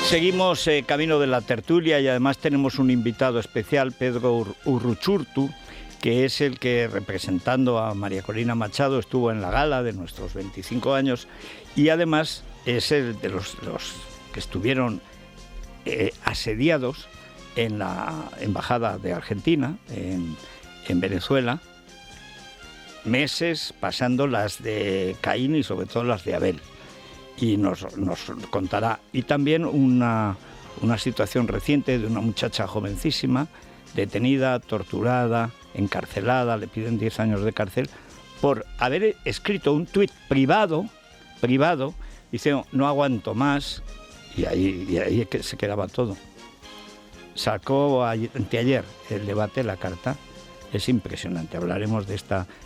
Seguimos camino de la tertulia y además tenemos un invitado especial, Pedro Urruchurtu, que es el que, representando a María Corina Machado, estuvo en la gala de nuestros 25 años y además es el de los que estuvieron asediados en la Embajada de Argentina, en Venezuela, meses pasando las de Caín y sobre todo las de Abel. Y nos contará. Y también una situación reciente de una muchacha jovencísima, detenida, torturada, encarcelada, le piden 10 años de cárcel, por haber escrito un tuit privado, dice, no aguanto más, y ahí se quedaba todo. Sacó anteayer el debate, la carta. Es impresionante, hablaremos de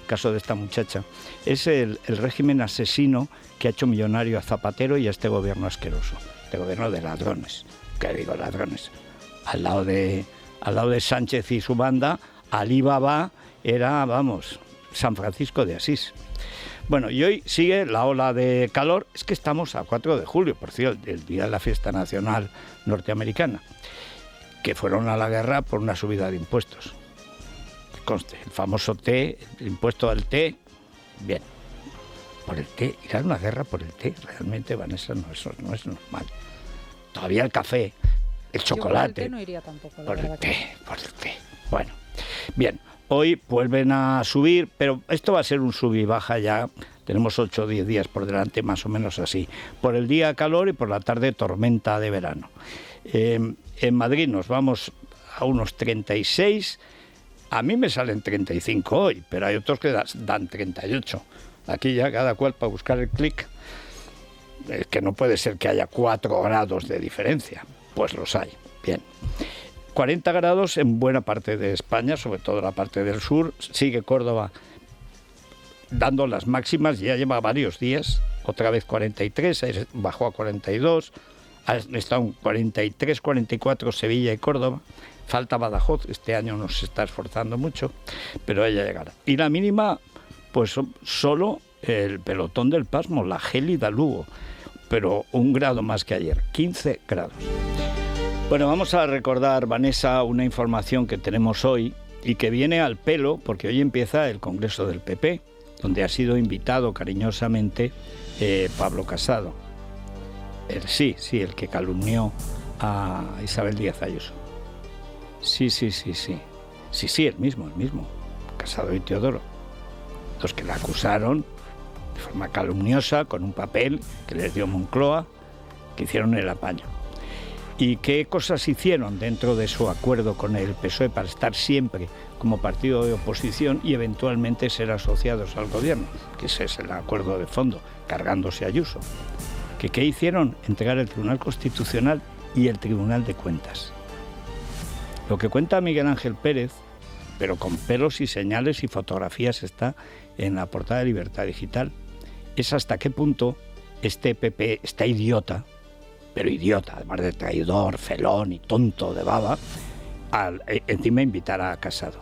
caso de esta muchacha. Es el régimen asesino que ha hecho millonario a Zapatero y a este gobierno asqueroso, este gobierno de ladrones, ¿qué digo ladrones? Al lado de Sánchez y su banda, Alí Baba era, vamos, San Francisco de Asís. Bueno, y hoy sigue la ola de calor, es que estamos a 4 de julio, por cierto, el día de la fiesta nacional norteamericana, que fueron a la guerra por una subida de impuestos. Conste, el famoso té, el impuesto al té, bien, por el té, ir a una guerra por el té, realmente, Vanessa, no es normal. Todavía el café, el chocolate. Por el té no iría tampoco. Por el té. Bueno, bien, hoy vuelven a subir, pero esto va a ser un sub y baja ya, tenemos 8 o 10 días por delante, más o menos así. Por el día calor y por la tarde tormenta de verano. En Madrid nos vamos a unos 36. A mí me salen 35 hoy, pero hay otros que dan 38. Aquí ya cada cual para buscar el clic. Es que no puede ser que haya 4 grados de diferencia. Pues los hay. Bien. 40 grados en buena parte de España, sobre todo la parte del sur. Sigue Córdoba dando las máximas, ya lleva varios días. Otra vez 43, bajó a 42. Está en 43, 44 Sevilla y Córdoba. Falta Badajoz, este año nos está esforzando mucho, pero ella llegará. Y la mínima, pues solo el pelotón del pasmo, la gélida Lugo, pero 1 grado más que ayer, 15 grados. Bueno, vamos a recordar, Vanessa, una información que tenemos hoy y que viene al pelo, porque hoy empieza el Congreso del PP, donde ha sido invitado cariñosamente Pablo Casado. El que calumnió a Isabel Díaz Ayuso. Sí, el mismo, Casado y Teodoro, los que la acusaron de forma calumniosa con un papel que les dio Moncloa, que hicieron el apaño. ¿Y qué cosas hicieron dentro de su acuerdo con el PSOE para estar siempre como partido de oposición y eventualmente ser asociados al gobierno? Que ese es el acuerdo de fondo, cargándose a Ayuso. ¿Qué hicieron? Entregar el Tribunal Constitucional y el Tribunal de Cuentas. Lo que cuenta Miguel Ángel Pérez, pero con pelos y señales y fotografías está en la portada de Libertad Digital, es hasta qué punto este PP está idiota, pero idiota, además de traidor, felón y tonto de baba, encima invitar a Casado.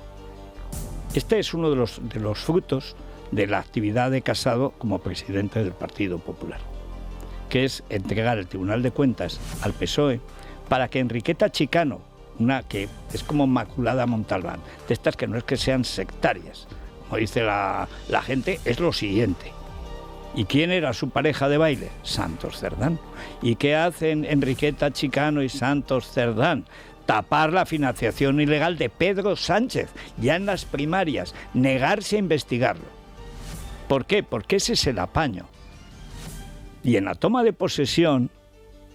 Este es uno de los frutos de la actividad de Casado como presidente del Partido Popular, que es entregar el Tribunal de Cuentas al PSOE para que Enriqueta Chicano, una que es como Maculada Montalbán, de estas que no es que sean sectarias, como dice la gente, es lo siguiente. ¿Y quién era su pareja de baile? Santos Cerdán. ¿Y qué hacen Enriqueta Chicano y Santos Cerdán? Tapar la financiación ilegal de Pedro Sánchez, ya en las primarias, negarse a investigarlo. ¿Por qué? Porque ese es el apaño. Y en la toma de posesión,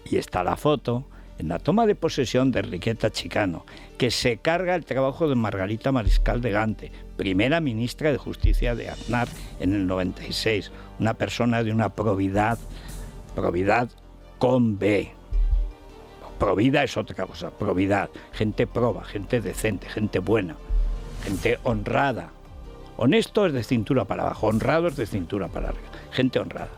y está la foto, en la toma de posesión de Enriqueta Chicano, que se carga el trabajo de Margarita Mariscal de Gante, primera ministra de Justicia de Aznar en el 96, una persona de una probidad con B. Provida es otra cosa, probidad, gente proba, gente decente, gente buena, gente honrada. Honesto es de cintura para abajo, honrado es de cintura para arriba, gente honrada.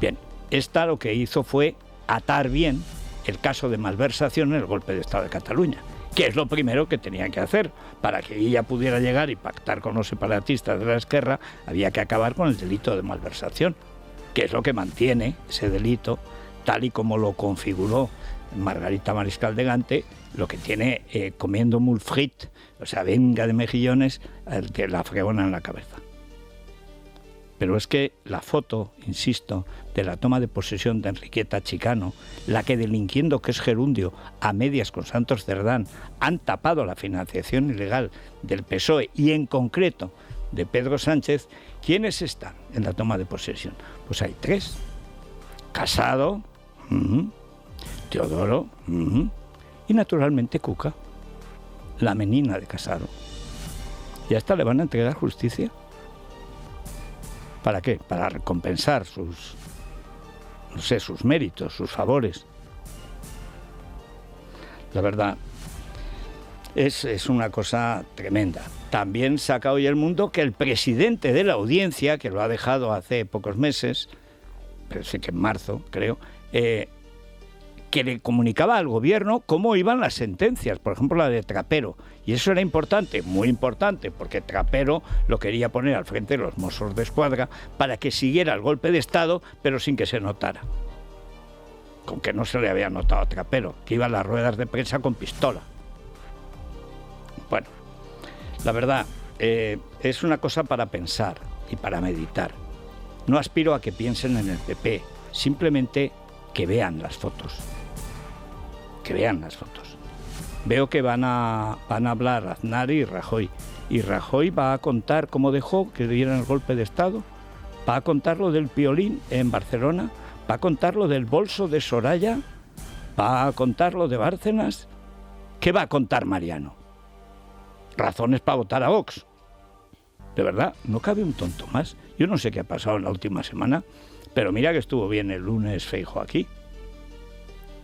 Bien, esta lo que hizo fue atar bien el caso de malversación en el golpe de Estado de Cataluña, que es lo primero que tenía que hacer. Para que ella pudiera llegar y pactar con los separatistas de la Esquerra, había que acabar con el delito de malversación, que es lo que mantiene ese delito tal y como lo configuró Margarita Mariscal de Gante, lo que tiene comiendo mulfrit, o sea, venga de mejillones, que la fregona en la cabeza. Pero es que la foto, insisto, de la toma de posesión de Enriqueta Chicano, la que delinquiendo que es gerundio a medias con Santos Cerdán han tapado la financiación ilegal del PSOE y en concreto de Pedro Sánchez, ¿quiénes están en la toma de posesión? Pues hay 3. Casado, Teodoro y naturalmente Cuca, la menina de Casado. ¿Y a esta le van a entregar justicia? ¿Para qué? Para recompensar sus méritos, sus favores. La verdad, es una cosa tremenda. También saca hoy El Mundo que el presidente de la Audiencia, que lo ha dejado hace pocos meses, parece que en marzo, creo, que le comunicaba al gobierno cómo iban las sentencias, por ejemplo la de Trapero. Y eso era importante, muy importante, porque Trapero lo quería poner al frente de los Mossos de Escuadra para que siguiera el golpe de Estado, pero sin que se notara. Con que no se le había notado a Trapero, que iba a las ruedas de prensa con pistola. Bueno, la verdad, es una cosa para pensar y para meditar. No aspiro a que piensen en el PP, simplemente que vean las fotos. Que vean las fotos. Veo que van a hablar Aznar y Rajoy. Y Rajoy va a contar cómo dejó que dieran el golpe de Estado. Va a contar lo del Piolín en Barcelona. Va a contar lo del bolso de Soraya. Va a contar lo de Bárcenas. ¿Qué va a contar Mariano? Razones para votar a Vox. De verdad, no cabe un tonto más. Yo no sé qué ha pasado en la última semana, pero mira que estuvo bien el lunes Feijóo aquí.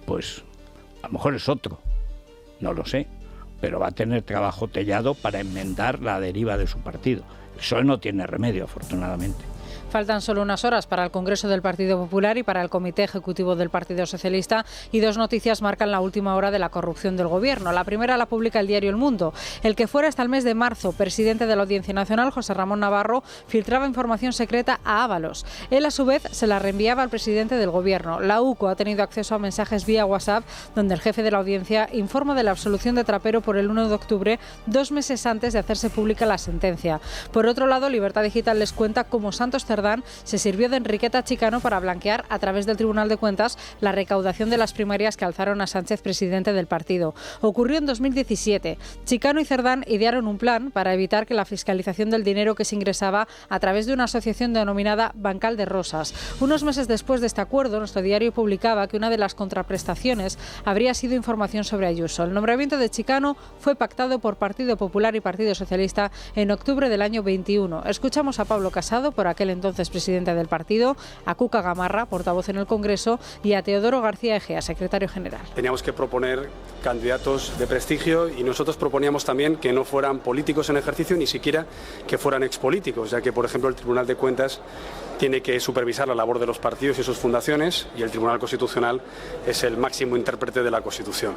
Pues a lo mejor es otro, no lo sé, pero va a tener trabajo tellado para enmendar la deriva de su partido. El PSOE no tiene remedio, afortunadamente. Faltan solo unas horas para el Congreso del Partido Popular y para el Comité Ejecutivo del Partido Socialista y 2 noticias marcan la última hora de la corrupción del Gobierno. La primera la publica el diario El Mundo. El que fuera hasta el mes de marzo presidente de la Audiencia Nacional, José Ramón Navarro, filtraba información secreta a Ábalos. Él, a su vez, se la reenviaba al presidente del Gobierno. La UCO ha tenido acceso a mensajes vía WhatsApp donde el jefe de la Audiencia informa de la absolución de Trapero por el 1 de octubre, 2 meses antes de hacerse pública la sentencia. Por otro lado, Libertad Digital les cuenta cómo Santos Cerdán se sirvió de Enriqueta Chicano para blanquear a través del Tribunal de Cuentas la recaudación de las primarias que alzaron a Sánchez presidente del partido. Ocurrió en 2017. Chicano y Cerdán idearon un plan para evitar que la fiscalización del dinero que se ingresaba a través de una asociación denominada Bancal de Rosas. Unos meses después de este acuerdo, nuestro diario publicaba que una de las contraprestaciones habría sido información sobre Ayuso. El nombramiento de Chicano fue pactado por Partido Popular y Partido Socialista en octubre del año 21. Escuchamos a Pablo Casado, por aquel entonces presidente del partido, a Cuca Gamarra, portavoz en el Congreso, y a Teodoro García Egea, secretario general. Teníamos que proponer candidatos de prestigio y nosotros proponíamos también que no fueran políticos en ejercicio, ni siquiera que fueran expolíticos, ya que, por ejemplo, el Tribunal de Cuentas tiene que supervisar la labor de los partidos y sus fundaciones y el Tribunal Constitucional es el máximo intérprete de la Constitución.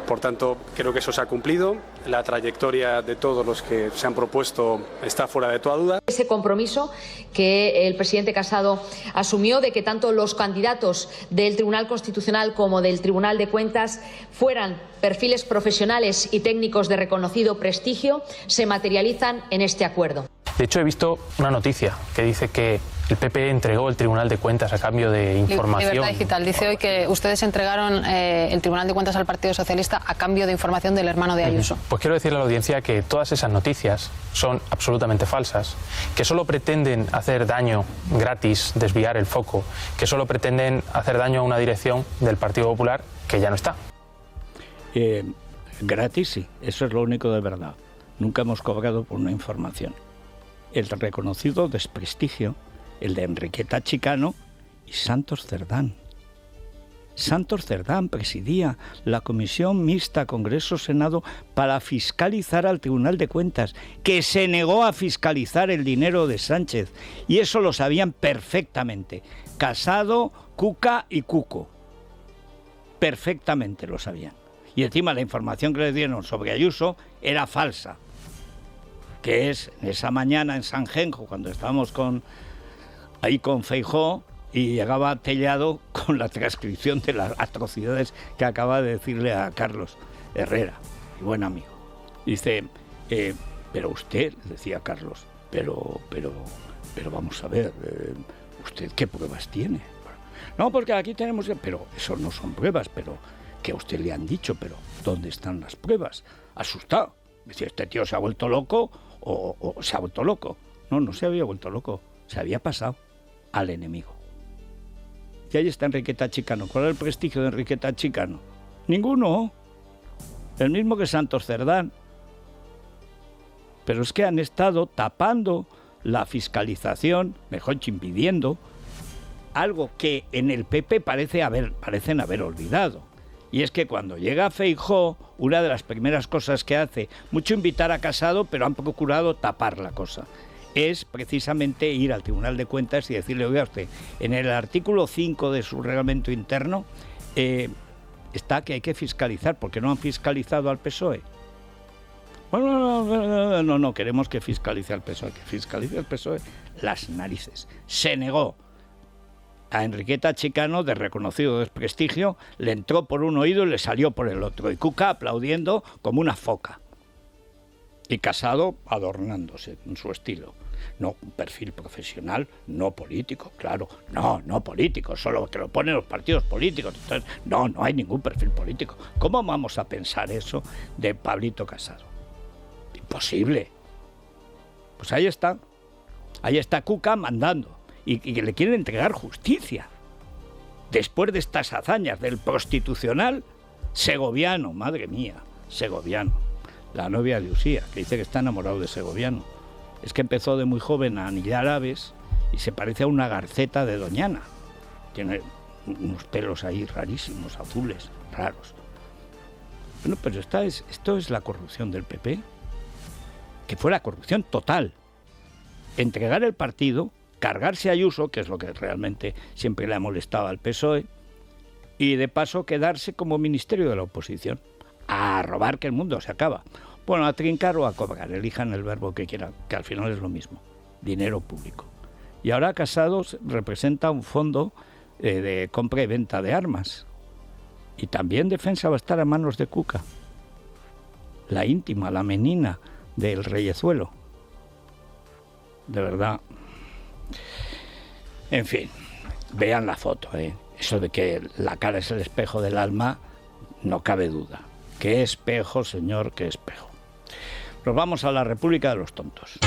Por tanto, creo que eso se ha cumplido. La trayectoria de todos los que se han propuesto está fuera de toda duda. Ese compromiso que el presidente Casado asumió de que tanto los candidatos del Tribunal Constitucional como del Tribunal de Cuentas fueran perfiles profesionales y técnicos de reconocido prestigio se materializan en este acuerdo. De hecho, he visto una noticia que dice que el PP entregó el Tribunal de Cuentas a cambio de información. Libertad Digital dice hoy que ustedes entregaron el Tribunal de Cuentas al Partido Socialista a cambio de información del hermano de Ayuso. Pues quiero decirle a la audiencia que todas esas noticias son absolutamente falsas, que solo pretenden hacer daño gratis, desviar el foco, que solo pretenden hacer daño a una dirección del Partido Popular que ya no está. Gratis sí, eso es lo único de verdad. Nunca hemos cobrado por una información. El reconocido desprestigio, el de Enriqueta Chicano y Santos Cerdán. Santos Cerdán presidía la Comisión Mixta Congreso-Senado para fiscalizar al Tribunal de Cuentas, que se negó a fiscalizar el dinero de Sánchez. Y eso lo sabían perfectamente. Casado, Cuca y Cuco. Perfectamente lo sabían. Y encima la información que le dieron sobre Ayuso era falsa. Que es esa mañana en Sanjenjo, cuando estábamos ahí con Feijóo, y llegaba Tellado con la transcripción de las atrocidades que acaba de decirle a Carlos Herrera, mi buen amigo. Dice, pero usted, decía Carlos, pero vamos a ver, ¿usted qué pruebas tiene? No, porque aquí tenemos... Pero eso no son pruebas, pero que a usted le han dicho, pero ¿dónde están las pruebas? Asustado. Decía, este tío se ha vuelto loco o se ha vuelto loco. No se había vuelto loco, se había pasado al enemigo. Y ahí está Enriqueta Chicano. ¿Cuál es el prestigio de Enriqueta Chicano? Ninguno. El mismo que Santos Cerdán. Pero es que han estado tapando la fiscalización, mejor dicho, impidiendo algo que en el PP parecen haber olvidado. Y es que cuando llega Feijóo, una de las primeras cosas que hace, mucho invitar a Casado, pero han procurado tapar la cosa, es precisamente ir al Tribunal de Cuentas y decirle, oiga usted, en el artículo 5 de su reglamento interno está que hay que fiscalizar, porque no han fiscalizado al PSOE. Bueno, no, queremos que fiscalice al PSOE, que fiscalice al PSOE las narices. Se negó. A Enriqueta Chicano, de reconocido desprestigio, le entró por un oído y le salió por el otro. Y Cuca aplaudiendo como una foca. Y Casado adornándose en su estilo. No, un perfil profesional, no político, claro. No político, solo que lo ponen los partidos políticos. Entonces, no hay ningún perfil político. ¿Cómo vamos a pensar eso de Pablito Casado? Imposible. Pues ahí está Cuca mandando. Y que le quieren entregar justicia. Después de estas hazañas del prostitucional Segoviano, madre mía, Segoviano, la novia de Usía, que dice que está enamorado de Segoviano. Es que empezó de muy joven a anillar aves y se parece a una garceta de Doñana. Tiene unos pelos ahí rarísimos, azules, raros. Bueno, pero esto es la corrupción del PP, que fue la corrupción total. Entregar el partido, cargarse a Ayuso, que es lo que realmente siempre le ha molestado al PSOE, y de paso quedarse como ministerio de la oposición. A robar, que el mundo se acaba. Bueno, a trincar o a cobrar, elijan el verbo que quieran, que al final es lo mismo, dinero público. Y ahora Casado representa un fondo de compra y venta de armas. Y también Defensa va a estar a manos de Cuca, la íntima, la menina del reyezuelo. De verdad. En fin, vean la foto, Eso de que la cara es el espejo del alma, no cabe duda. ¿Qué espejo, señor, qué espejo? Nos vamos a la República de los Tontos.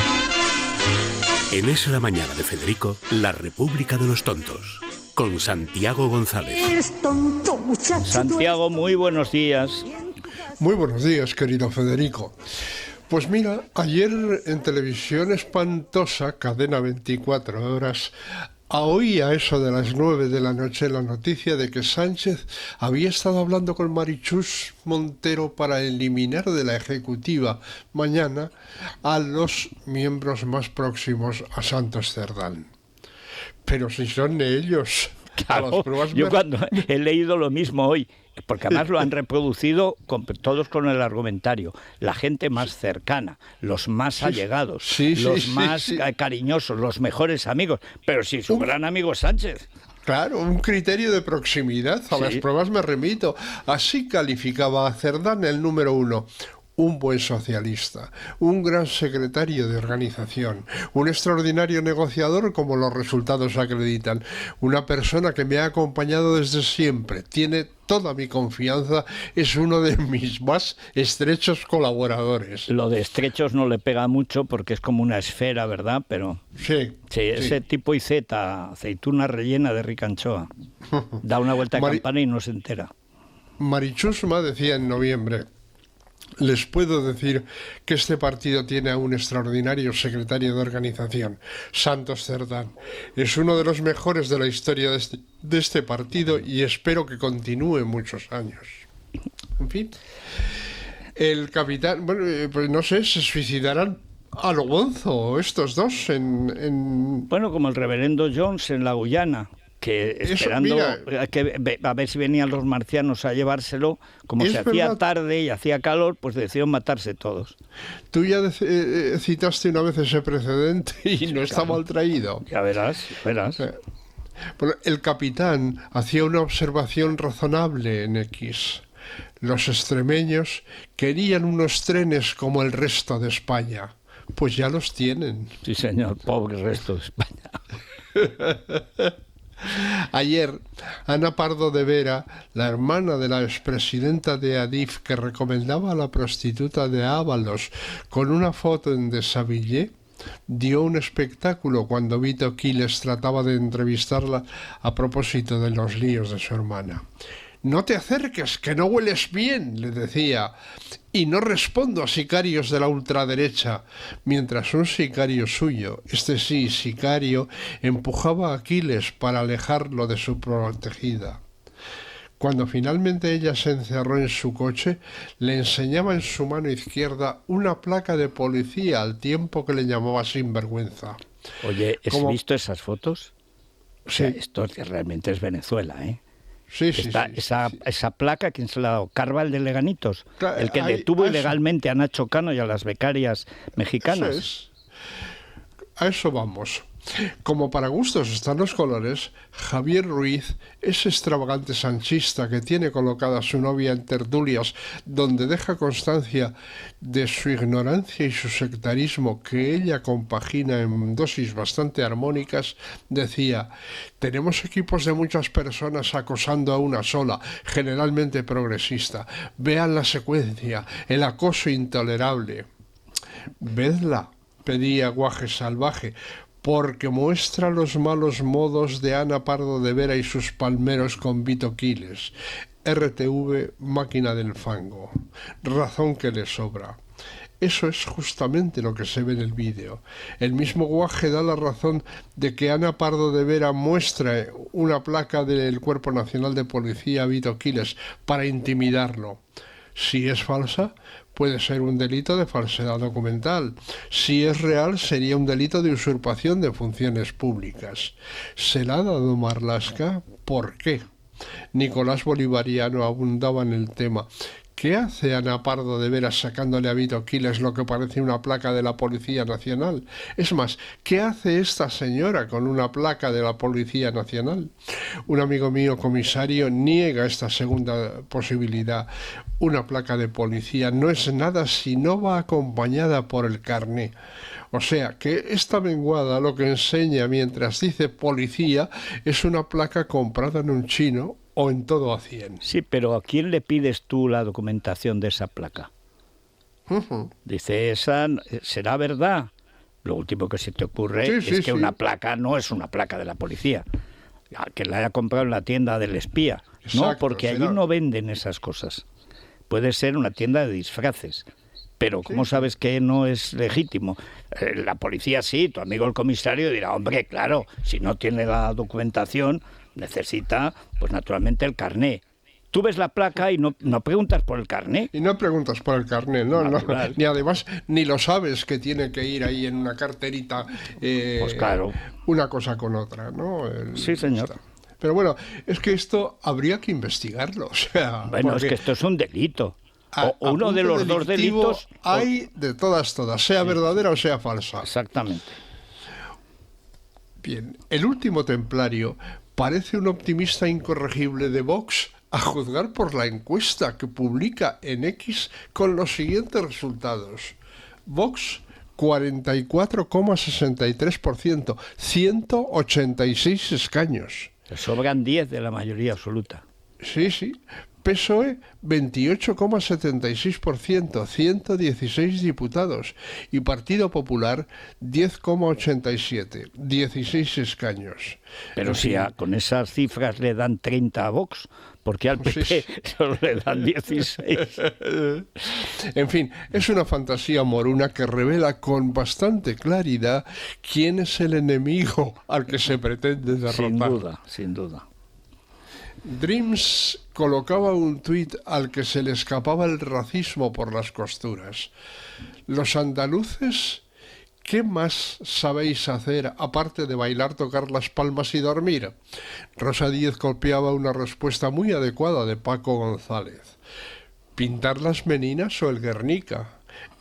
En Es la Mañana de Federico, la República de los Tontos, con Santiago González. Eres tonto, muchacho. Santiago, muy buenos días. Muy buenos días, querido Federico. Pues mira, ayer en Televisión Espantosa, cadena 24 horas, oí a eso de las 9 de la noche la noticia de que Sánchez había estado hablando con Marichus Montero para eliminar de la Ejecutiva mañana a los miembros más próximos a Santos Cerdán. Pero si son ellos... Claro, yo cuando he leído lo mismo hoy, porque además lo han reproducido todos con el argumentario, la gente más cercana, los más allegados, los más cariñosos, los mejores amigos, pero si su gran amigo es Sánchez. Claro, un criterio de proximidad, a las pruebas me remito. Así calificaba a Cerdán el número 1. Un buen socialista, un gran secretario de organización, un extraordinario negociador como los resultados acreditan, una persona que me ha acompañado desde siempre, tiene toda mi confianza, es uno de mis más estrechos colaboradores. Lo de estrechos no le pega mucho porque es como una esfera, ¿verdad? Pero sí, ese tipo IZ, aceituna rellena de ricanchoa, da una vuelta de campana y no se entera. Marichusma decía en noviembre: les puedo decir que este partido tiene a un extraordinario secretario de organización, Santos Cerdán. Es uno de los mejores de la historia de este partido y espero que continúe muchos años. En fin, el capitán, bueno, pues no sé, se suicidarán a lo bonzo estos dos Bueno, como el reverendo Jones en la Guyana, que esperando a ver si venían los marcianos a llevárselo, como se hacía tarde y hacía calor, pues decidieron matarse todos. Tú ya citaste una vez ese precedente y no está mal traído. Ya verás. Bueno, el capitán hacía una observación razonable en X. Los extremeños querían unos trenes como el resto de España. Pues ya los tienen. Sí, señor, pobre resto de España. Ayer, Ana Pardo de Vera, la hermana de la expresidenta de Adif que recomendaba a la prostituta de Ábalos con una foto en Desavillé, dio un espectáculo cuando Vito Quiles trataba de entrevistarla a propósito de los líos de su hermana. «No te acerques, que no hueles bien», le decía, «y no respondo a sicarios de la ultraderecha», mientras un sicario suyo, este sí, sicario, empujaba a Aquiles para alejarlo de su protegida. Cuando finalmente ella se encerró en su coche, le enseñaba en su mano izquierda una placa de policía al tiempo que le llamaba sinvergüenza. Oye, ¿has visto esas fotos? O sea, Sí. esto realmente es Venezuela, ¿eh? Sí, sí, Esa placa, ¿quién se la ha dado? Carval de Leganitos, Claro, el que ahí- detuvo a eso. ilegalmente a Nacho Cano y a las becarias mexicanas. Eso es. A eso vamos. Como para gustos están los colores, Javier Ruiz, ese extravagante sanchista que tiene colocada a su novia en tertulias donde deja constancia de su ignorancia y su sectarismo que ella compagina en dosis bastante armónicas, decía: «Tenemos equipos de muchas personas acosando a una sola, generalmente progresista. Vean la secuencia, el acoso intolerable». «Vedla», pedía Guaje Salvaje, «porque muestra los malos modos de Ana Pardo de Vera y sus palmeros con Vito Quiles. RTV, máquina del fango. Razón que le sobra». Eso es justamente lo que se ve en el vídeo. El mismo Guaje da la razón de que Ana Pardo de Vera muestre una placa del Cuerpo Nacional de Policía a Vito Quiles para intimidarlo. Si es falsa, puede ser un delito de falsedad documental. Si es real, sería un delito de usurpación de funciones públicas. ¿Se la ha dado Marlaska? ¿Por qué? Nicolás Bolivariano abundaba en el tema. ¿Qué hace Ana Pardo de Vera sacándole a Vito Quiles lo que parece una placa de la Policía Nacional? Es más, ¿qué hace esta señora con una placa de la Policía Nacional? Un amigo mío comisario niega esta segunda posibilidad. Una placa de policía no es nada si no va acompañada por el carné. O sea, que esta menguada lo que enseña mientras dice policía es una placa comprada en un chino o en todo a 100. Sí, pero ¿a quién le pides tú la documentación de esa placa? Dice, esa será verdad. Lo último que se te ocurre es que una placa no es una placa de la policía, que la haya comprado en la tienda del espía. Exacto, no, porque allí no venden esas cosas. Puede ser una tienda de disfraces. Pero ¿cómo sabes que no es legítimo? La policía sí, tu amigo el comisario dirá, hombre, claro, si no tiene la documentación, necesita, pues naturalmente, el carné. Tú ves la placa y no preguntas por el carné. Y no preguntas por el carné, no. Ni además, ni lo sabes que tiene que ir ahí en una carterita, pues claro, una cosa con otra, ¿no? Sí, señor. Pero bueno, es que esto habría que investigarlo, o sea... Bueno, es que esto es un delito. O uno de los dos delitos... Hay de todas, sea verdadera o sea falsa. Exactamente. Bien, el último templario parece un optimista incorregible de Vox, a juzgar por la encuesta que publica en X con los siguientes resultados. Vox, 44,63%, 186 escaños. Le sobran 10 de la mayoría absoluta. Sí. PSOE, 28,76%, 116 diputados. Y Partido Popular, 10,87%, 16 escaños. Pero si con esas cifras le dan 30 a Vox, ¿por qué al PP solo le dan 16? En fin, es una fantasía moruna que revela con bastante claridad quién es el enemigo al que se pretende derrotar. Sin duda. Dreams colocaba un tuit al que se le escapaba el racismo por las costuras. Los andaluces, ¿qué más sabéis hacer aparte de bailar, tocar las palmas y dormir? Rosa Díez copiaba una respuesta muy adecuada de Paco González. ¿Pintar las Meninas o el Guernica?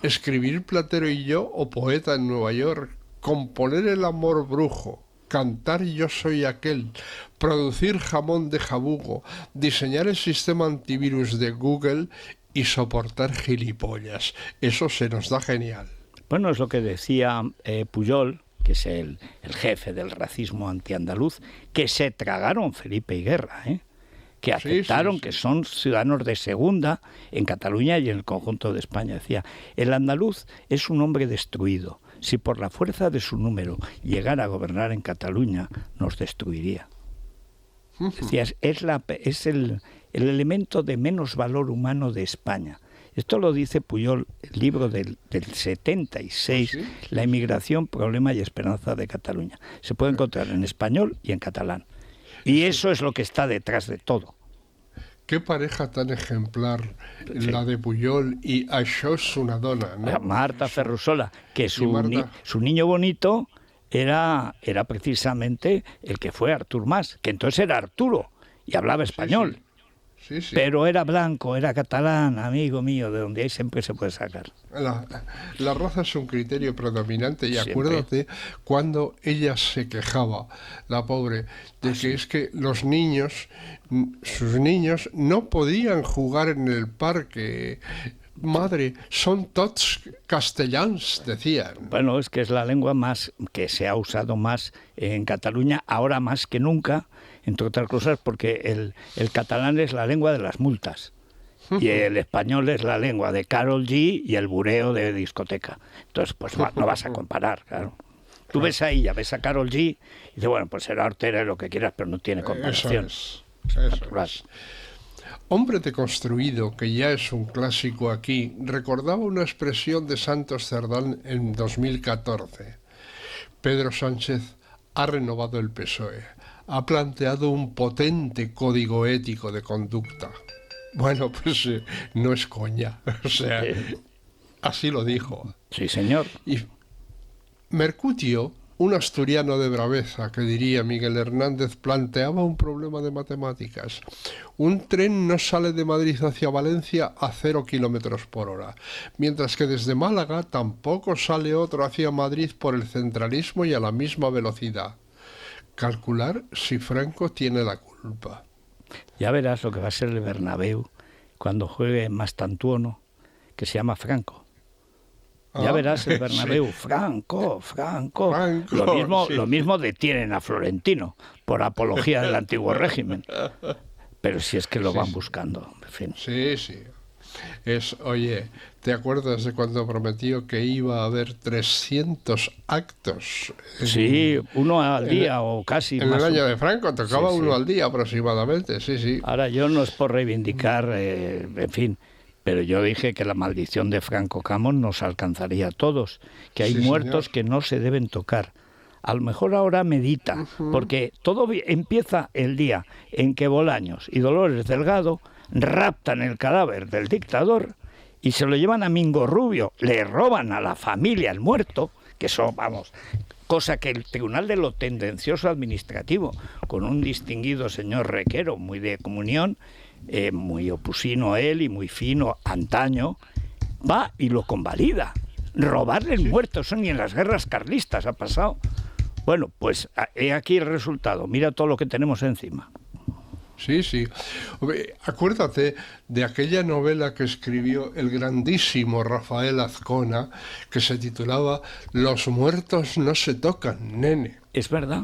¿Escribir Platero y yo o Poeta en Nueva York? ¿Componer el amor brujo? cantar Yo soy aquel, producir jamón de jabugo, diseñar el sistema antivirus de Google y soportar gilipollas. Eso se nos da genial. Bueno, es lo que decía Pujol, que es el jefe del racismo antiandaluz, que se tragaron Felipe y Guerra, que aceptaron que son ciudadanos de segunda en Cataluña y en el conjunto de España. Decía, el andaluz es un hombre destruido. Si por la fuerza de su número llegara a gobernar en Cataluña, nos destruiría. Decía, es el elemento de menos valor humano de España. Esto lo dice Pujol, el libro del 76, ¿sí? La emigración, problema y esperanza de Cataluña. Se puede encontrar en español y en catalán. Y eso es lo que está detrás de todo. Qué pareja tan ejemplar, la de Pujol y Això és una dona, ¿no? Marta Ferrusola, que su niño bonito era precisamente el que fue Artur Mas, que entonces era Arturo y hablaba español. Sí, sí. Pero era blanco, era catalán, amigo mío, de donde ahí siempre se puede sacar. La raza es un criterio predominante y acuérdate cuando ella se quejaba, la pobre, de que es que sus niños no podían jugar en el parque. Madre, son tots castellans, decían. Bueno, es que es la lengua más que se ha usado más en Cataluña, ahora más que nunca, entre otras cosas porque el catalán es la lengua de las multas y el español es la lengua de Karol G y el bureo de discoteca. Entonces, pues no vas a comparar, claro. Tú ves ahí, ya ves a Karol G y dices, bueno, pues será hortera lo que quieras, pero no tiene comparación. Eso es. Hombre deconstruido, que ya es un clásico aquí, recordaba una expresión de Santos Cerdán en 2014. Pedro Sánchez ha renovado el PSOE, ha planteado un potente código ético de conducta. Bueno, pues no es coña, o sea, así lo dijo. Sí, señor. Y Mercutio, un asturiano de braveza, que diría Miguel Hernández, planteaba un problema de matemáticas. Un tren no sale de Madrid hacia Valencia a 0 kilómetros por hora, mientras que desde Málaga tampoco sale otro hacia Madrid por el centralismo y a la misma velocidad. Calcular si Franco tiene la culpa. Ya verás lo que va a ser el Bernabéu cuando juegue Mastantuono, que se llama Franco. Ya verás el Bernabéu, sí. Franco. Lo mismo detienen a Florentino por apología del antiguo régimen. Pero si es que lo van buscando, en fin. Sí. Oye, ¿te acuerdas de cuando prometió que iba a haber 300 actos? Sí, uno al día o casi en más. En el año de Franco tocaba uno al día aproximadamente, sí. Ahora yo no es por reivindicar, en fin, pero yo dije que la maldición de Franco Camón nos alcanzaría a todos, que hay muertos que no se deben tocar. A lo mejor ahora medita, porque todo empieza el día en que Bolaños y Dolores Delgado raptan el cadáver del dictador y se lo llevan a Mingo Rubio, le roban a la familia al muerto, que son, cosa que el Tribunal de lo Tendencioso Administrativo, con un distinguido señor Requero, muy de comunión, muy opusino él y muy fino antaño, va y lo convalida. Robarle el muerto, eso ni en las guerras carlistas ha pasado. Bueno, pues he aquí el resultado, mira todo lo que tenemos encima. Sí. Acuérdate de aquella novela que escribió el grandísimo Rafael Azcona, que se titulaba Los muertos no se tocan, nene. Es verdad.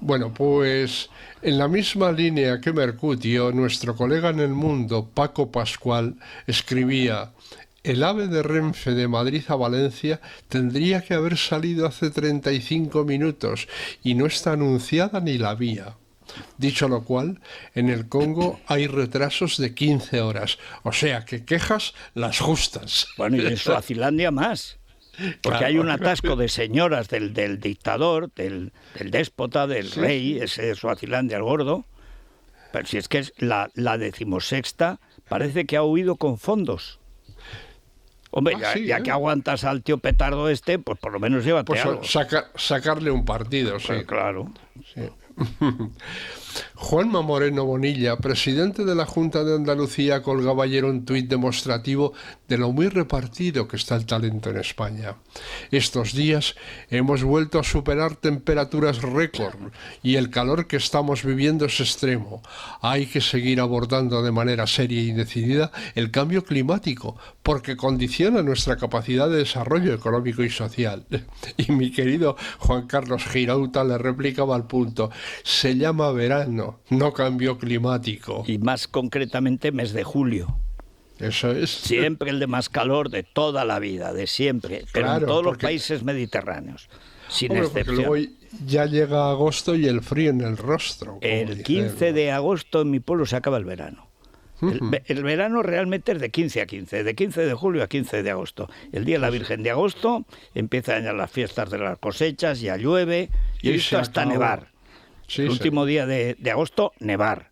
Bueno, pues en la misma línea que Mercutio, nuestro colega en El Mundo, Paco Pascual, escribía: el AVE de Renfe de Madrid a Valencia tendría que haber salido hace 35 minutos y no está anunciada ni la vía. Dicho lo cual, en el Congo hay retrasos de 15 horas, o sea que quejas las justas. Bueno, y en Suazilandia más, porque hay un atasco de señoras del dictador, del déspota, del rey, ese de Suazilandia el gordo, pero si es que es la 16ª, parece que ha huido con fondos. Hombre, ya que aguantas al tío petardo pues por lo menos llévate algo. Sacarle un partido, sí. Pero claro. Sí. Juanma Moreno Bonilla, presidente de la Junta de Andalucía, colgaba ayer un tuit demostrativo de lo muy repartido que está el talento en España. Estos días hemos vuelto a superar temperaturas récord y el calor que estamos viviendo es extremo. Hay que seguir abordando de manera seria y decidida el cambio climático, porque condiciona nuestra capacidad de desarrollo económico y social. Y mi querido Juan Carlos Girauta le replicaba al punto: se llama verano, no cambio climático. Y más concretamente mes de julio. Eso es. Siempre el de más calor de toda la vida, de siempre, pero claro, en todos los países mediterráneos, sin excepción. Luego ya llega agosto y el frío en el rostro. El 15 de agosto en mi pueblo se acaba el verano. El verano realmente es de 15 a 15, de 15 de julio a 15 de agosto. El Día de la Virgen de agosto, empiezan ya las fiestas de las cosechas, ya llueve, y he visto hasta nevar. Sí, el último día de agosto, nevar.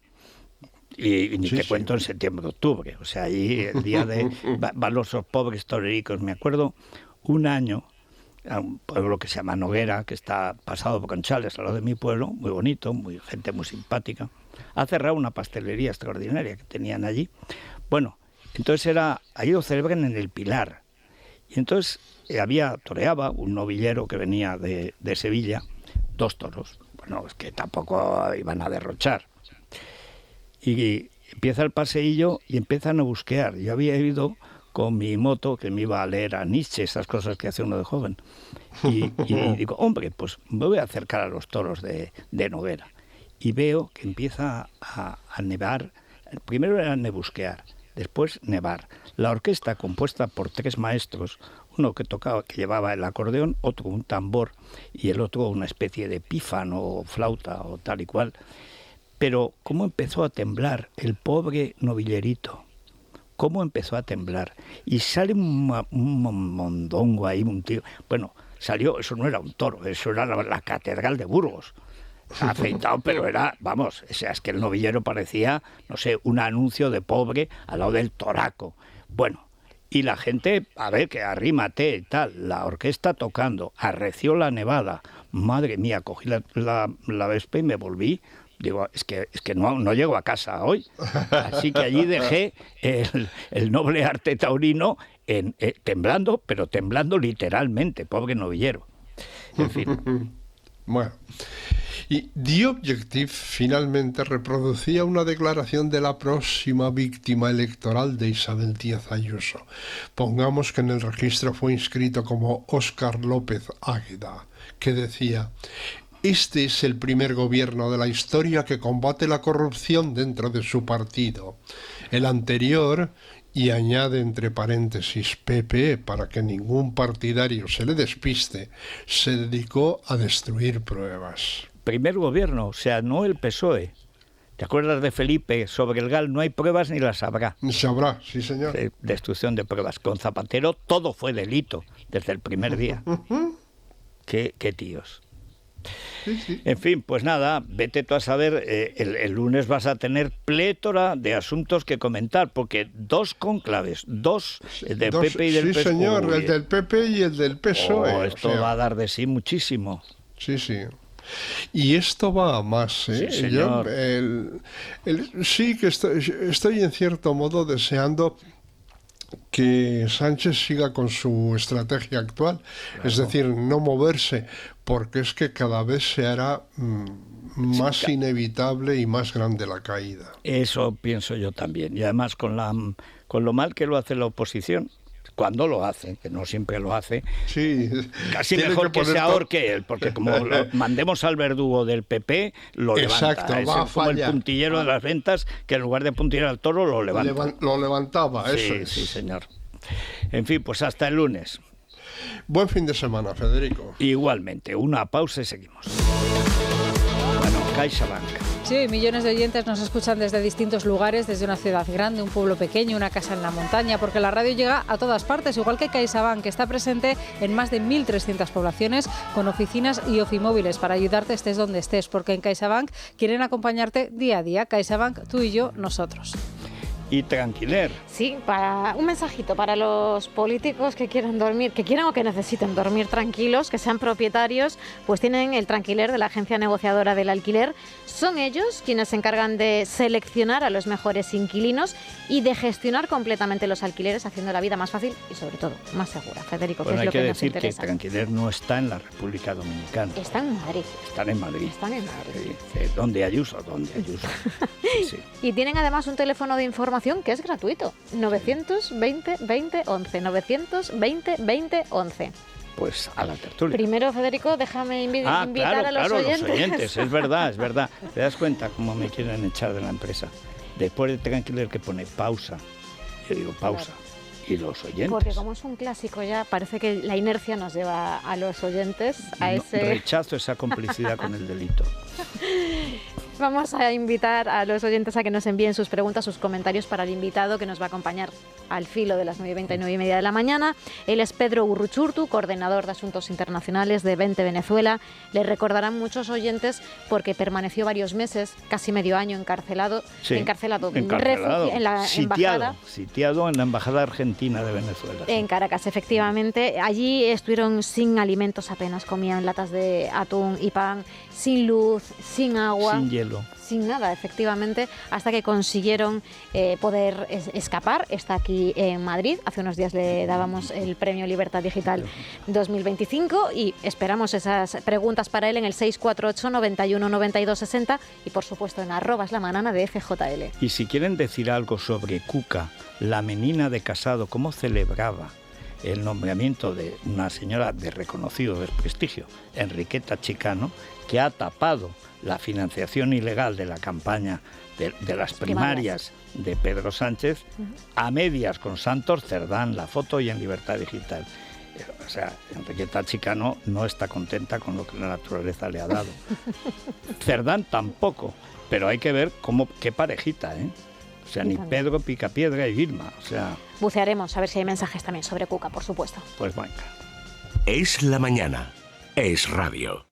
Y ni te cuento en septiembre, octubre. O sea, allí el día de... van los pobres torericos. Me acuerdo un año a un pueblo que se llama Noguera, que está pasado por Conchales, al lado de mi pueblo, muy bonito, gente muy simpática. Ha cerrado una pastelería extraordinaria que tenían allí. Bueno, entonces allí lo celebran en el Pilar. Y entonces toreaba un novillero que venía de Sevilla, 2 toros. Bueno, es que tampoco iban a derrochar. Y empieza el paseillo y empiezan a busquear. Yo había ido con mi moto, que me iba a leer a Nietzsche, esas cosas que hace uno de joven. Y digo, hombre, pues me voy a acercar a los toros de Noguera. Y veo que empieza a nevar. Primero era nebusquear, después nevar. La orquesta, compuesta por 3 maestros, uno que llevaba el acordeón, otro un tambor y el otro una especie de pífano o flauta o tal y cual. Pero cómo empezó a temblar el pobre novillerito, cómo empezó a temblar. Y sale un mondongo ahí, un tío. Bueno, salió, eso no era un toro, eso era la catedral de Burgos. Afeitado, pero era, vamos, o sea, es que el novillero parecía, no sé, un anuncio de pobre al lado del toraco. Bueno, y la gente, a ver, que arrímate y tal, la orquesta tocando, arreció la nevada. Madre mía, cogí la Vespa y me volví. Digo, es que no llego a casa hoy. Así que allí dejé el noble arte taurino temblando, pero temblando literalmente, pobre novillero. En fin. Bueno, y The Objective finalmente reproducía una declaración de la próxima víctima electoral de Isabel Díaz Ayuso. Pongamos que en el registro fue inscrito como Óscar López Águeda, que decía: este es el primer gobierno de la historia que combate la corrupción dentro de su partido. El anterior, y añade entre paréntesis PP para que ningún partidario se le despiste, se dedicó a destruir pruebas. Primer gobierno, o sea, no el PSOE. ¿Te acuerdas de Felipe? Sobre el GAL no hay pruebas ni las habrá. Se habrá, sí señor. Destrucción de pruebas. Con Zapatero todo fue delito, desde el primer día. Qué tíos. Sí, sí. En fin, pues nada, vete tú a saber, el lunes vas a tener plétora de asuntos que comentar, porque 2 conclaves, 2 del PP y del PSOE. Sí, señor, el del PP y el del PSOE. Esto va a dar de sí muchísimo. Sí, sí. Y esto va a más, ¿eh? Sí, señor. Sí que estoy en cierto modo deseando que Sánchez siga con su estrategia actual, claro. Es decir, no moverse, porque es que cada vez se hará más inevitable y más grande la caída. Eso pienso yo también, y además con lo mal que lo hace la oposición, cuando lo hace, que no siempre lo hace, sí, casi mejor que se ahorque él, porque como lo mandemos al verdugo del PP, lo exacto, levanta. Es como el puntillero de las ventas, que en lugar de puntillar al toro, lo levanta. Lo levantaba, sí, eso es. Sí, señor. En fin, pues hasta el lunes. Buen fin de semana, Federico. Igualmente, una pausa y seguimos. Bueno, CaixaBank. Sí, millones de oyentes nos escuchan desde distintos lugares, desde una ciudad grande, un pueblo pequeño, una casa en la montaña, porque la radio llega a todas partes, igual que CaixaBank, que está presente en más de 1.300 poblaciones, con oficinas y ofimóviles para ayudarte estés donde estés, porque en CaixaBank quieren acompañarte día a día. CaixaBank, tú y yo, nosotros. y Tranquiler. Sí, para un mensajito para los políticos que quieran dormir, que quieran o que necesiten dormir tranquilos, que sean propietarios, pues tienen el Tranquiler de la Agencia Negociadora del Alquiler. Son ellos quienes se encargan de seleccionar a los mejores inquilinos y de gestionar completamente los alquileres, haciendo la vida más fácil y sobre todo más segura. Federico, Bueno, ¿qué es lo que nos hay que interesa? decir que Tranquiler no está en la República Dominicana. Está en Madrid. Están en Madrid. Están en Madrid. ¿Dónde Ayuso? ¿Dónde Ayuso? Sí. Y tienen además un teléfono de información que es gratuito. 920 20 11. 920 20 11. Pues a la tertulia. Primero, Federico, déjame invitar a los oyentes. Los oyentes, es verdad. ¿Te das cuenta cómo me quieren echar de la empresa? Después de Tranquiler que pone pausa, yo digo pausa. Claro. Y los oyentes. Porque como es un clásico ya, parece que la inercia nos lleva a los oyentes a ese... Rechazo esa complicidad con el delito. Vamos a invitar a los oyentes a que nos envíen sus preguntas, sus comentarios para el invitado que nos va a acompañar al filo de las 9:20 y 9:30 de la mañana. Él es Pedro Urruchurtu, coordinador de Asuntos Internacionales de 20 Venezuela. Le recordarán muchos oyentes porque permaneció varios meses, casi medio año encarcelado en la embajada. Sitiado en la embajada argentina de Venezuela. En Caracas, efectivamente. Allí estuvieron sin alimentos apenas, comían latas de atún y pan, sin luz, sin agua. Sin hielo. Sin nada, efectivamente, hasta que consiguieron poder escapar. Está aquí en Madrid. Hace unos días le dábamos el Premio Libertad Digital 2025 y esperamos esas preguntas para él en el 648 91 92 60 y, por supuesto, en @lamanana de FJL. Y si quieren decir algo sobre Cuca, la menina de Casado, cómo celebraba el nombramiento de una señora de reconocido prestigio, Enriqueta Chicano, que ha tapado la financiación ilegal de la campaña de las primarias de Pedro Sánchez, a medias con Santos Cerdán, la foto y en Libertad Digital. O sea, Enriqueta Chicano no está contenta con lo que la naturaleza le ha dado. Cerdán tampoco, pero hay que ver qué parejita, ¿eh? O sea, ni Pedro Picapiedra y Vilma, o sea... Bucearemos a ver si hay mensajes también sobre Cuca, por supuesto. Pues venga. Es la mañana. Es radio.